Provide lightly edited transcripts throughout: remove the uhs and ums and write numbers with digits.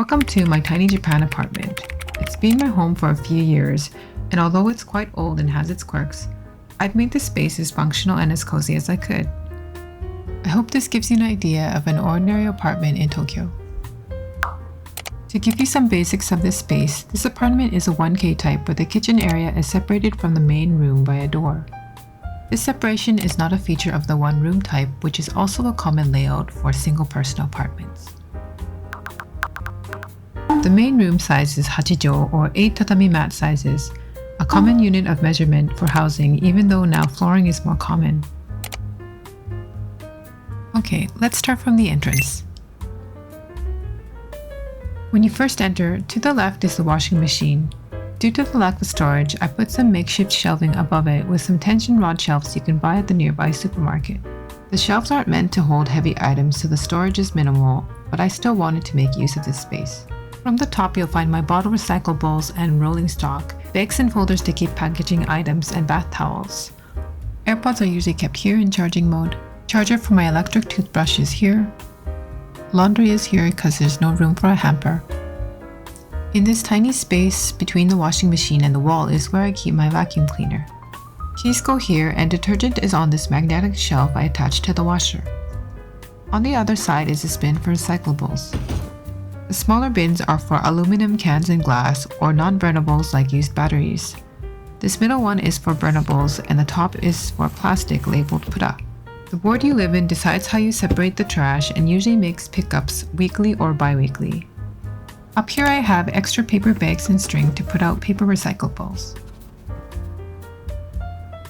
Welcome to my tiny Japan apartment. It's been my home for a few years, and although it's quite old and has its quirks, I've made the space as functional and as cozy as I could. I hope this gives you an idea of an ordinary apartment in Tokyo. To give you some basics of this space, this apartment is a 1K type where the kitchen area is separated from the main room by a door. This separation is not a feature of the one-room type, which is also a common layout for single-person apartments. The main room size is hachijo, or 8 tatami mat sizes, a common unit of measurement for housing, even though now flooring is more common. Okay, let's start from the entrance. When you first enter, to the left is the washing machine. Due to the lack of storage, I put some makeshift shelving above it with some tension rod shelves you can buy at the nearby supermarket. The shelves aren't meant to hold heavy items, so the storage is minimal, but I still wanted to make use of this space. From the top, you'll find my bottle recyclables and rolling stock, bags and folders to keep packaging items, and bath towels. AirPods are usually kept here in charging mode. Charger for my electric toothbrush is here. Laundry is here because there's no room for a hamper. In this tiny space between the washing machine and the wall is where I keep my vacuum cleaner. Keys go here, and detergent is on this magnetic shelf I attached to the washer. On the other side is a bin for recyclables. The smaller bins are for aluminum cans and glass, or non-burnables like used batteries. This middle one is for burnables, and the top is for plastic labeled pura. The ward you live in decides how you separate the trash and usually makes pickups weekly or bi-weekly. Up here I have extra paper bags and string to put out paper recyclables.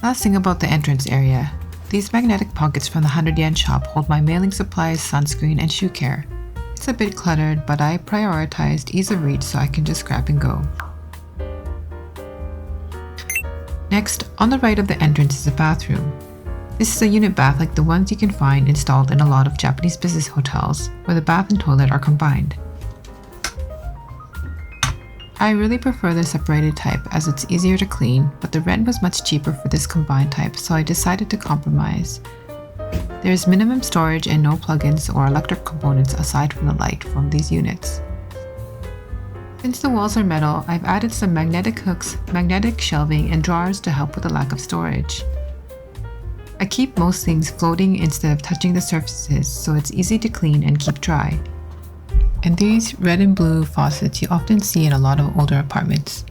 Last thing about the entrance area. These magnetic pockets from the 100 yen shop hold my mailing supplies, sunscreen, and shoe care. It's a bit cluttered, but I prioritized ease of reach so I can just grab and go. Next, on the right of the entrance is a bathroom. This is a unit bath like the ones you can find installed in a lot of Japanese business hotels, where the bath and toilet are combined. I really prefer the separated type as it's easier to clean, but the rent was much cheaper for this combined type, so I decided to compromise. There is minimum storage and no plugins or electric components aside from the light from these units. Since the walls are metal, I've added some magnetic hooks, magnetic shelving, and drawers to help with the lack of storage. I keep most things floating instead of touching the surfaces, so it's easy to clean and keep dry. And these red and blue faucets you often see in a lot of older apartments.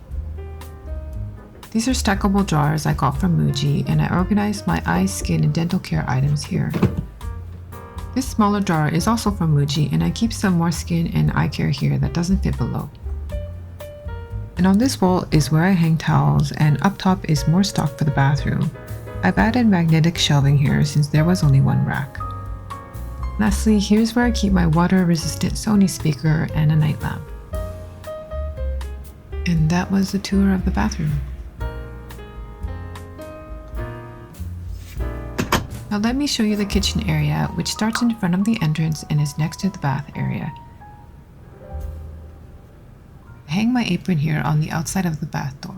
These are stackable drawers I got from Muji, and I organized my eye, skin, and dental care items here. This smaller drawer is also from Muji, and I keep some more skin and eye care here that doesn't fit below. And on this wall is where I hang towels, and up top is more stock for the bathroom. I've added magnetic shelving here since there was only one rack. Lastly, here's where I keep my water-resistant Sony speaker and a night lamp. And that was the tour of the bathroom. Now let me show you the kitchen area, which starts in front of the entrance and is next to the bath area. I hang my apron here on the outside of the bath door.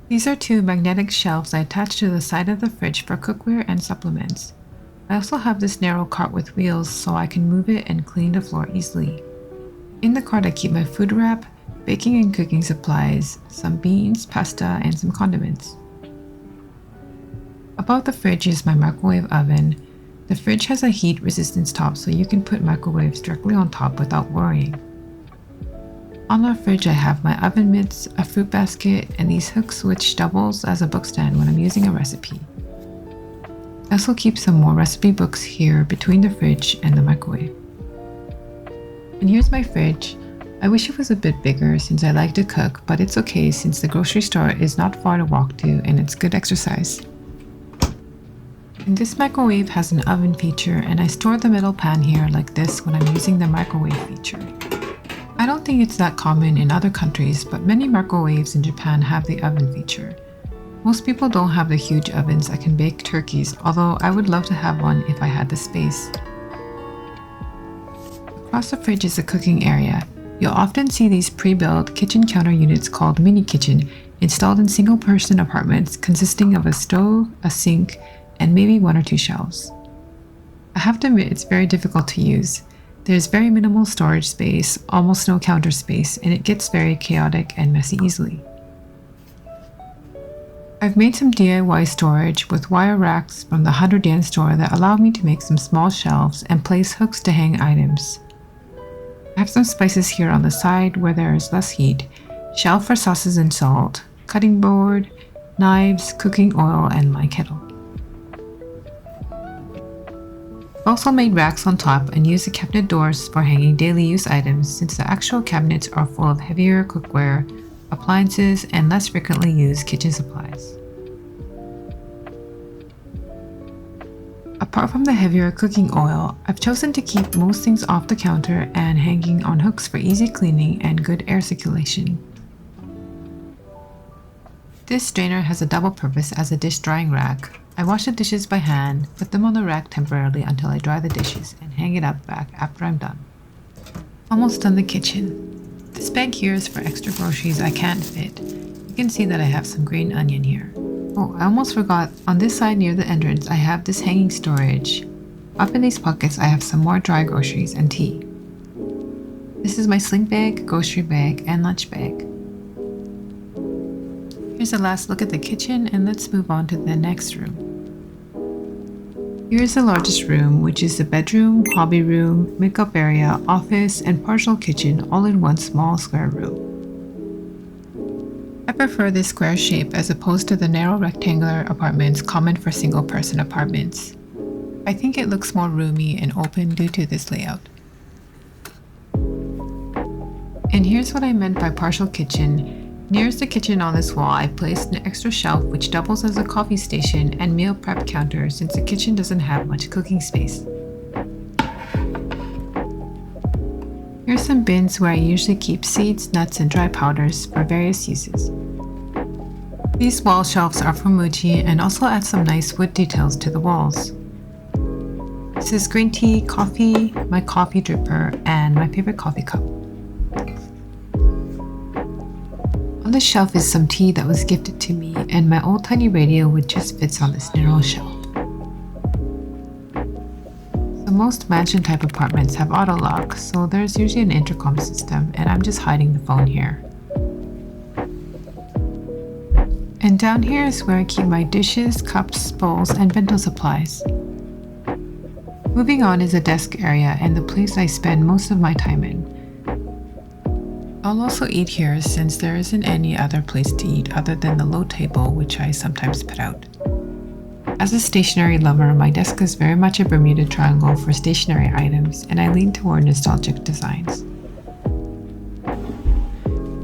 These are two magnetic shelves I attached to the side of the fridge for cookware and supplements. I also have this narrow cart with wheels so I can move it and clean the floor easily. In the cart I keep my food wrap, baking and cooking supplies, some beans, pasta, and some condiments. Above the fridge is my microwave oven. The fridge has a heat resistance top so you can put microwaves directly on top without worrying. On the fridge I have my oven mitts, a fruit basket, and these hooks which doubles as a bookstand when I'm using a recipe. I also keep some more recipe books here between the fridge and the microwave. And here's my fridge. I wish it was a bit bigger since I like to cook, but it's okay since the grocery store is not far to walk to and it's good exercise. And this microwave has an oven feature, and I store the metal pan here like this when I'm using the microwave feature. I don't think it's that common in other countries, but many microwaves in Japan have the oven feature. Most people don't have the huge ovens that can bake turkeys, although I would love to have one if I had the space. Across the fridge is a cooking area. You'll often see these pre-built kitchen counter units called mini kitchen installed in single-person apartments consisting of a stove, a sink, and maybe one or two shelves. I have to admit it's very difficult to use. There's very minimal storage space, almost no counter space, and it gets very chaotic and messy easily. I've made some DIY storage with wire racks from the 100 yen store that allow me to make some small shelves and place hooks to hang items. I have some spices here on the side where there is less heat, shelf for sauces and salt, cutting board, knives, cooking oil, and my kettle. I've also made racks on top and used the cabinet doors for hanging daily use items since the actual cabinets are full of heavier cookware, appliances, and less frequently used kitchen supplies. Apart from the heavier cooking oil, I've chosen to keep most things off the counter and hanging on hooks for easy cleaning and good air circulation. This strainer has a double purpose as a dish drying rack. I wash the dishes by hand, put them on the rack temporarily until I dry the dishes, and hang it up back after I'm done. Almost done the kitchen. This bag here is for extra groceries I can't fit. You can see that I have some green onion here. Oh, I almost forgot, on this side near the entrance I have this hanging storage. Up in these pockets I have some more dry groceries and tea. This is my sling bag, grocery bag, and lunch bag. Here's a last look at the kitchen, and let's move on to the next room. Here's the largest room, which is the bedroom, hobby room, makeup area, office, and partial kitchen all in one small square room. I prefer this square shape as opposed to the narrow rectangular apartments common for single-person apartments. I think it looks more roomy and open due to this layout. And here's what I meant by partial kitchen. Nearest the kitchen on this wall, I placed an extra shelf which doubles as a coffee station and meal prep counter since the kitchen doesn't have much cooking space. Here's some bins where I usually keep seeds, nuts, and dry powders for various uses. These wall shelves are from Muji and also add some nice wood details to the walls. This is green tea, coffee, my coffee dripper, and my favorite coffee cup. On the shelf is some tea that was gifted to me and my old tiny radio which just fits on this narrow shelf. So most mansion type apartments have auto lock, so there's usually an intercom system, and I'm just hiding the phone here. And down here is where I keep my dishes, cups, bowls, and bento supplies. Moving on is a desk area and the place I spend most of my time in. I'll also eat here since there isn't any other place to eat other than the low table which I sometimes put out. As a stationery lover, my desk is very much a Bermuda Triangle for stationery items, and I lean toward nostalgic designs.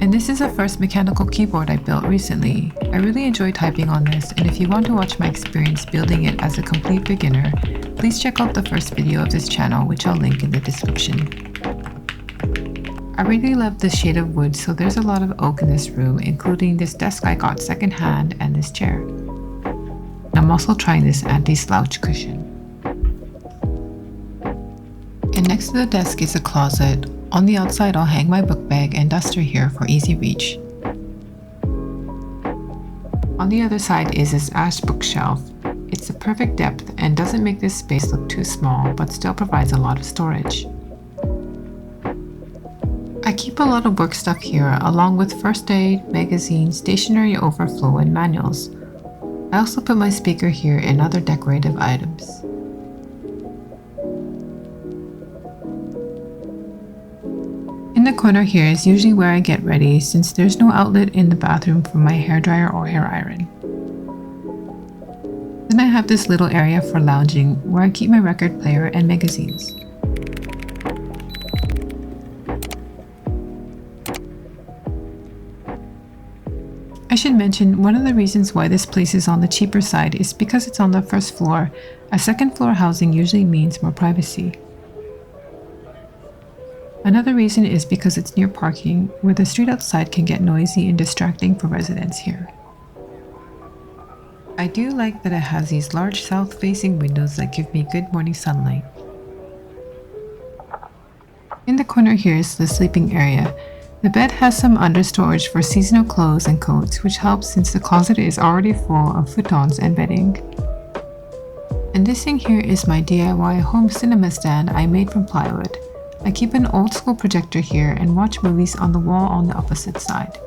And this is the first mechanical keyboard I built recently. I really enjoy typing on this, and if you want to watch my experience building it as a complete beginner, please check out the first video of this channel which I'll link in the description. I really love this shade of wood, so there's a lot of oak in this room, including this desk I got secondhand and this chair. I'm also trying this anti-slouch cushion. And next to the desk is a closet. On the outside I'll hang my book bag and duster here for easy reach. On the other side is this ash bookshelf. It's the perfect depth and doesn't make this space look too small, but still provides a lot of storage. I keep a lot of work stuff here, along with first aid, magazines, stationery overflow, and manuals. I also put my speaker here and other decorative items. In the corner here is usually where I get ready since there's no outlet in the bathroom for my hairdryer or hair iron. Then I have this little area for lounging where I keep my record player and magazines. I should mention, one of the reasons why this place is on the cheaper side is because it's on the first floor. A second floor housing usually means more privacy. Another reason is because it's near parking, where the street outside can get noisy and distracting for residents here. I do like that it has these large south-facing windows that give me good morning sunlight. In the corner here is the sleeping area. The bed has some understorage for seasonal clothes and coats, which helps since the closet is already full of futons and bedding. And this thing here is my DIY home cinema stand I made from plywood. I keep an old school projector here and watch movies on the wall on the opposite side.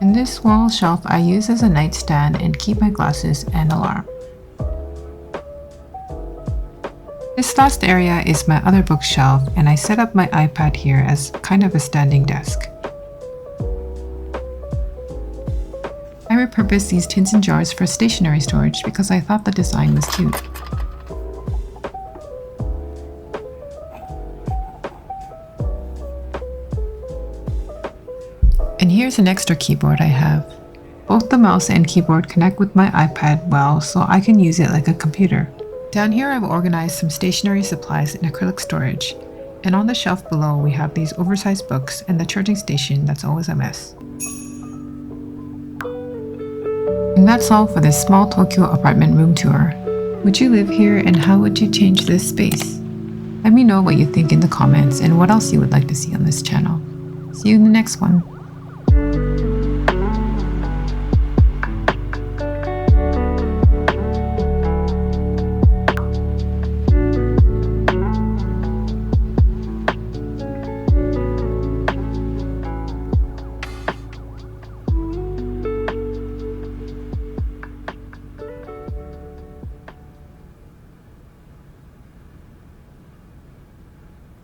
And this wall shelf I use as a nightstand and keep my glasses and alarm. This last area is my other bookshelf, and I set up my iPad here as kind of a standing desk. I repurposed these tins and jars for stationery storage because I thought the design was cute. And here's an extra keyboard I have. Both the mouse and keyboard connect with my iPad well, so I can use it like a computer. Down here I've organized some stationery supplies in acrylic storage, and on the shelf below we have these oversized books and the charging station that's always a mess. And that's all for this small Tokyo apartment room tour. Would you live here, and how would you change this space? Let me know what you think in the comments and what else you would like to see on this channel. See you in the next one.